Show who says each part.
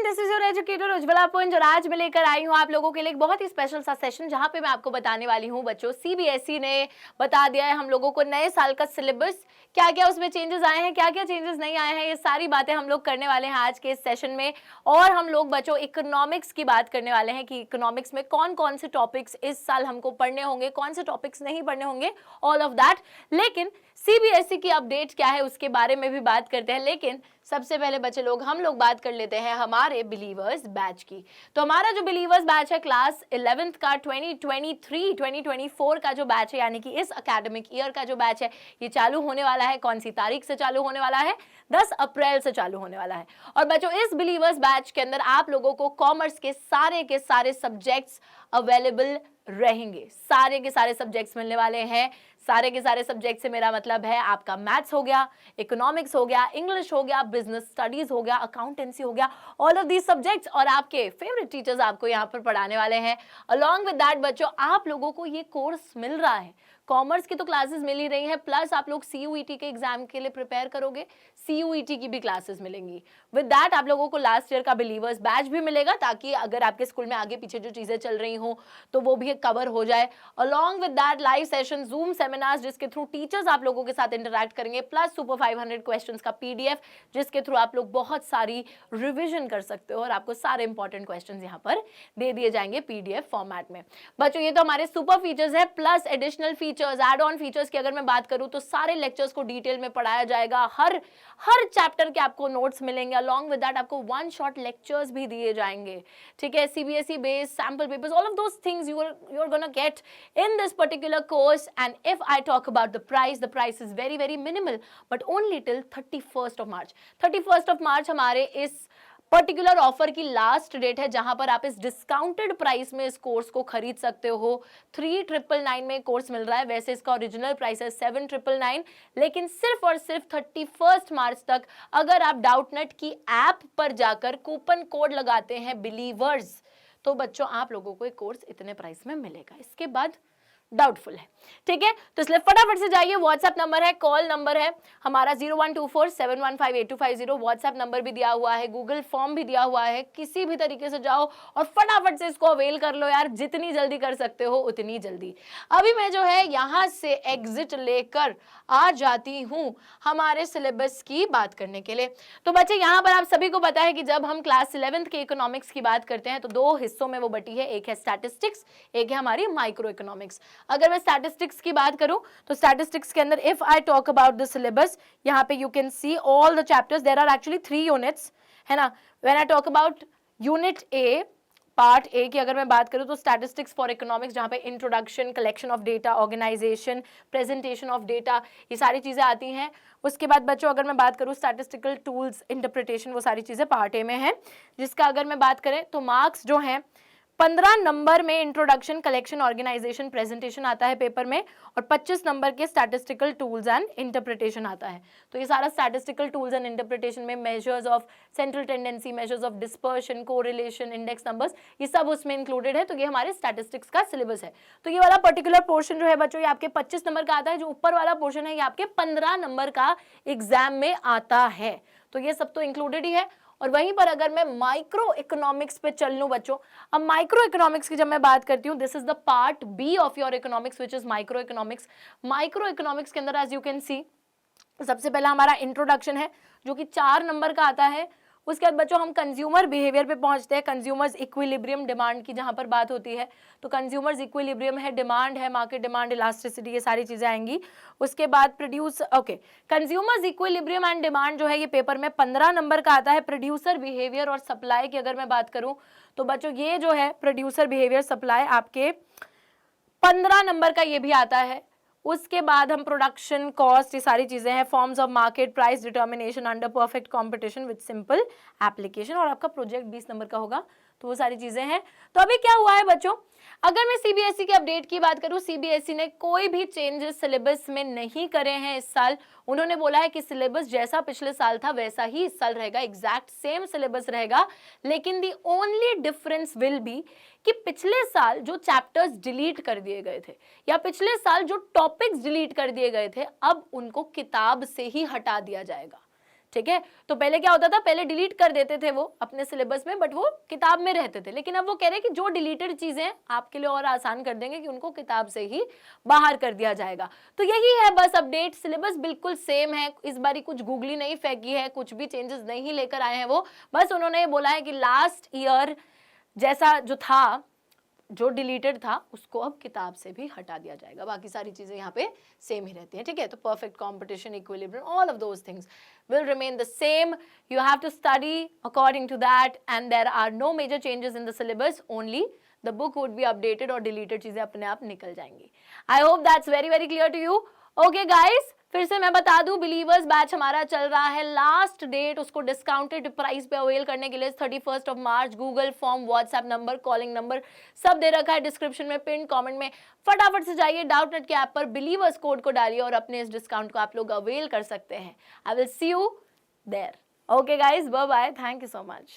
Speaker 1: This is your educator Ujjwala पुंज और आज मैं लेकर आई हूँ आप लोगों के लिए एक बहुत ही स्पेशल सा सेशन जहाँ पे मैं आपको बताने वाली हूँ बच्चों सीबीएसई ने बता दिया है हम लोगों को नए साल का सिलेबस, क्या क्या उसमें चेंजेस आए हैं, क्या क्या चेंजेस नहीं आए हैं, ये सारी बातें हम लोग करने वाले हैं आज के इस सेशन में। और हम लोग बच्चों इकोनॉमिक्स की बात करने वाले हैं कि इकोनॉमिक्स में कौन कौन से टॉपिक्स इस साल हमको पढ़ने होंगे, कौन से टॉपिक्स नहीं पढ़ने होंगे, ऑल ऑफ दैट। लेकिन सीबीएसई की अपडेट क्या है उसके बारे में भी बात करते हैं, लेकिन सबसे पहले बच्चे लोग हम लोग बात कर लेते हैं हमारे बिलीवर्स बैच की। तो हमारा जो बिलीवर्स बैच है क्लास 11th का 2023-2024 का जो बैच है, यानी कि इस एकेडमिक ईयर का जो बैच है, ये चालू होने वाला है। कौन सी तारीख से चालू होने वाला है? 10 अप्रैल से चालू होने वाला है। और बच्चों इस बिलीवर्स बैच के अंदर आप लोगों को कॉमर्स के सारे सब्जेक्ट्स अवेलेबल रहेंगे, सारे के सारे सब्जेक्ट्स मिलने वाले हैं। सारे के सारे सब्जेक्ट से मेरा मतलब है आपका मैथ्स हो गया, इकोनॉमिक्स हो गया, इंग्लिश हो गया, बिजनेस स्टडीज हो गया, अकाउंटेंसी हो गया, ऑल ऑफ दीज सब्जेक्ट्स। और आपके फेवरेट टीचर्स आपको यहाँ पर पढ़ाने वाले हैं। अलॉन्ग विद दैट बच्चों आप लोगों को ये कोर्स मिल रहा है, कॉमर्स की तो क्लासेस मिल ही रही हैं, प्लस आप लोग सीयूईटी के एग्जाम के लिए प्रिपेयर करोगे, सीयूईटी की भी क्लासेस मिलेंगी। विद दैट आप लोगों को लास्ट ईयर का बिलीवर्स बैच भी मिलेगा, ताकि अगर आपके स्कूल में आगे पीछे जो चीजें चल रही हो तो वो भी कवर हो जाए। Along with that live session, zoom seminars जिसके थ्रू टीचर्स आप लोगों के साथ इंटरैक्ट करेंगे, प्लस सुपर 500 क्वेश्चंस का पीडीएफ जिसके थ्रू आप लोग बहुत सारी रिविजन कर सकते हो और आपको सारे इंपॉर्टेंट क्वेश्चंस यहाँ पर दे दिए जाएंगे पीडीएफ फॉर्मेट में। बच्चों ये तो हमारे सुपर फीचर्स है, plus additional features, add on features की अगर मैं बात करूं तो सारे लेक्चर्स को डिटेल में पढ़ाया जाएगा। हर चैप्टर के आपको नोट्स मिलेंगे। अलॉन्ग विद दैट आपको वन शॉट लेक्चर्स भी दिए जाएंगे, ठीक है, CBSE based sample papers, all of those things you are gonna get in this particular course. And if I talk about the price is very very minimal, but only till 31st of March. 31st of March हमारे इस particular offer की last date है जहां पर आप इस discounted price में इस कोर्स को खरीद सकते हो। 3999 में कोर्स मिल रहा है, वैसे इसका ओरिजिनल प्राइस है 7999, लेकिन सिर्फ और सिर्फ 31 मार्च तक अगर आप डाउटनेट की ऐप पर जाकर कूपन कोड लगाते हैं बिलीवर्स, तो बच्चों आप लोगों को एक कोर्स इतने प्राइस में मिलेगा। इसके बाद डाउटफुल है, ठीक है। तो इसलिए फटाफट से जाइए, व्हाट्सएप नंबर है, कॉल नंबर है हमारा 0124715850, व्हाट्सएप नंबर भी दिया हुआ है, गूगल फॉर्म भी दिया हुआ है। किसी भी तरीके से जाओ और फटाफट से इसको अवेल कर लो यार, जितनी जल्दी कर सकते हो उतनी जल्दी। अभी मैं जो है यहाँ से एग्जिट लेकर आ जाती हूँ हमारे सिलेबस की बात करने के लिए। तो बच्चे यहाँ पर आप सभी को पता है कि जब हम क्लास 11th के इकोनॉमिक्स की बात करते हैं तो दो हिस्सों में वो बटी है, एक है स्टैटिस्टिक्स, एक है हमारी माइक्रो इकोनॉमिक्स। अगर मैं स्टैटिस्टिक्स की बात करूं तो स्टैटिस्टिक्स के अंदर if I talk about the syllabus, यहाँ पे you can see all the chapters, there are actually 3 units, है ना। When I talk about unit A, part A की अगर मैं बात करूं तो स्टैटिस्टिक्स फॉर इकोनॉमिक्स, जहां पे introduction, collection of data, organisation, presentation of data, ये सारी चीजें आती हैं। उसके बाद बच्चों अगर मैं बात करूं स्टैटिस्टिकल टूल्स, इंटरप्रिटेशन, वो सारी चीजें पार्ट ए में है, जिसका अगर मैं बात करें तो मार्क्स जो हैं 15 नंबर में इंट्रोडक्शन, कलेक्शन, ऑर्गेनाइजेशन, प्रेजेंटेशन आता है पेपर में, और 25 नंबर के स्टैटिस्टिकल टूल्स एंड इंटरप्रिटेशन आता है। तो ये सारा स्टैटिस्टिकल टूल्स एंड इंटरप्रिटेशन में measures of central tendency, measures of dispersion, correlation, index numbers, ये सब उसमें इंक्लूडेड है। तो ये हमारे स्टैटिस्टिक्स का सिलेबस है। तो ये वाला पर्टिकुलर पोर्शन जो है बच्चों ये आपके 25 नंबर का आता है, जो ऊपर वाला पोर्शन है ये आपके 15 नंबर का एग्जाम में आता है। तो ये सब तो इंक्लूडेड ही है। और वहीं पर अगर मैं माइक्रो इकोनॉमिक्स पे चल लूं बच्चों, अब माइक्रो इकोनॉमिक्स की जब मैं बात करती हूं, this is the part B of your economics which is micro economics. Micro economics के अंदर एज यू कैन सी सबसे पहला हमारा इंट्रोडक्शन है जो कि 4 नंबर का आता है। उसके बाद बच्चों हम कंज्यूमर बिहेवियर पे पहुंचते हैं, कंज्यूमर्स इक्विलिब्रियम, डिमांड की जहां पर बात होती है, तो कंज्यूमर्स इक्विलिब्रियम है, डिमांड है, मार्केट डिमांड, इलास्टिसिटी, ये सारी चीजें आएंगी। उसके बाद कंज्यूमर्स इक्विलिब्रियम एंड डिमांड जो है ये पेपर में 15 नंबर का आता है। प्रोड्यूसर बिहेवियर और सप्लाई की अगर मैं बात करूं तो बच्चों ये जो है प्रोड्यूसर बिहेवियर, सप्लाई आपके 15 नंबर का ये भी आता है। उसके बाद हम प्रोडक्शन कॉस्ट, ये सारी चीजें हैं, forms of market, price determination under perfect competition with simple application, और आपका प्रोजेक्ट 20 नंबर का होगा। तो वो सारी चीजें हैं। तो अभी क्या हुआ है बच्चों, अगर मैं सीबीएसई के अपडेट की बात करूं, सीबीएसई ने कोई भी चेंजेस सिलेबस में नहीं करे हैं इस साल। उन्होंने बोला है कि सिलेबस जैसा पिछले साल था वैसा ही इस साल रहेगा, एग्जैक्ट सेम सिलेबस रहेगा। लेकिन the only difference will be कि पिछले साल जो चैप्टर्स डिलीट कर दिए गए थे या पिछले साल जो टॉपिक्स डिलीट कर दिए गए थे, अब उनको किताब से ही हटा दिया जाएगा, ठीक है। तो पहले क्या होता था, पहले डिलीट कर देते थे वो अपने सिलेबस में, बट वो किताब में रहते थे। लेकिन अब वो कह रहे हैं कि जो डिलीटेड चीजें आपके लिए और आसान कर देंगे कि उनको किताब से ही बाहर कर दिया जाएगा। तो यही है बस अपडेट, सिलेबस बिल्कुल सेम है, इस बारी कुछ गूगली नहीं फेंकी है, कुछ भी चेंजेस नहीं लेकर आए हैं वो, बस उन्होंने ये बोला है कि लास्ट ईयर जैसा जो था, जो डिलीटेड था, उसको अब किताब से भी हटा दिया जाएगा, बाकी सारी चीजें यहाँ पे सेम ही रहती हैं। ठीक है, तो perfect competition, equilibrium, all of those things will remain the same. You have to study according to that, and there are no major changes in the syllabus, only the book would be updated और deleted चीजें अपने आप निकल जाएंगी। I hope that's very very clear to you. Okay guys, फिर से मैं बता दूं, बिलीवर्स बैच हमारा चल रहा है, लास्ट डेट उसको डिस्काउंटेड प्राइस पे अवेल करने के लिए 31 मार्च। Google form, WhatsApp number, calling number सब दे रखा है डिस्क्रिप्शन में, पिन कमेंट में। फटाफट से जाइए डाउटनेट के ऐप पर, बिलीवर्स कोड को डालिए और अपने इस डिस्काउंट को आप लोग अवेल कर सकते हैं। I will see you there. Okay guys, bye bye, thank you so much.